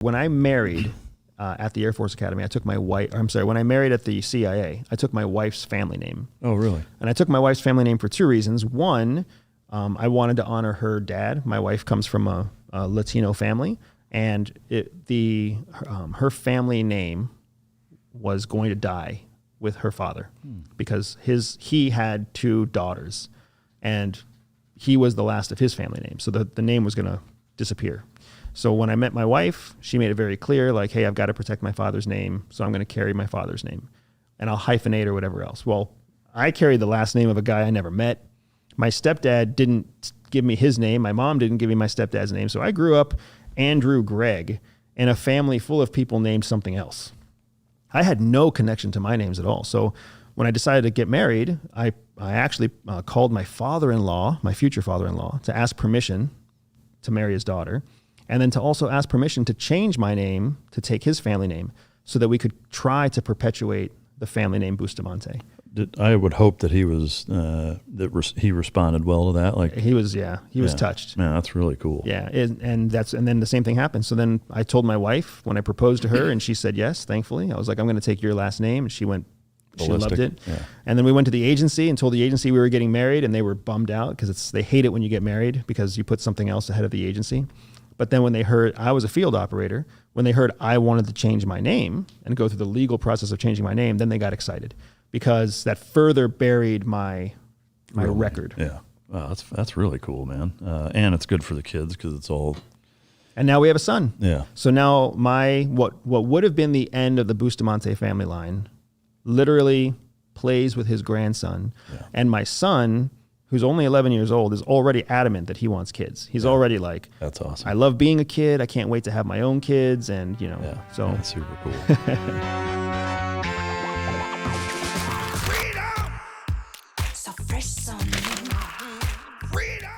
When I married at the Air Force Academy, I took my wife, when I married at the CIA, I took my wife's family name. Oh, really? And I took my wife's family name for two reasons. One, I wanted to honor her dad. My wife comes from a Latino family, and her family name was going to die with her father because he had two daughters, and he was the last of his family name. So the name was going to disappear. So when I met my wife, she made it very clear, like, hey, I've got to protect my father's name, so I'm going to carry my father's name, and I'll hyphenate or whatever else. Well, I carried the last name of a guy I never met. My stepdad didn't give me his name. My mom didn't give me my stepdad's name. So I grew up Andrew Gregg in a family full of people named something else. I had no connection to my names at all. So when I decided to get married, I actually called my father-in-law, my future father-in-law, to ask permission to marry his daughter, and then to also ask permission to change my name to take his family name so that we could try to perpetuate the family name Bustamante. I would hope that he he responded well to that. Like he was touched. Man, that's really cool. Yeah, and then the same thing happened. So then I told my wife when I proposed to her, and she said yes. Thankfully, I was like, I'm going to take your last name, and she went. Ballistic. She loved it. Yeah. And then we went to the agency and told the agency we were getting married, and they were bummed out because they hate it when you get married because you put something else ahead of the agency. But then when they heard I was a field operator, when they heard I wanted to change my name and go through the legal process of changing my name, then they got excited because that further buried my record. Yeah, wow, that's really cool, man. And it's good for the kids because it's all. And now we have a son. Yeah. So now what would have been the end of the Bustamante family line literally plays with his grandson. Yeah. And my son, who's only 11 years old, is already adamant that he wants kids. He's already like, that's awesome. I love being a kid. I can't wait to have my own kids. And, so that's super cool. So fresh on me. Freedom.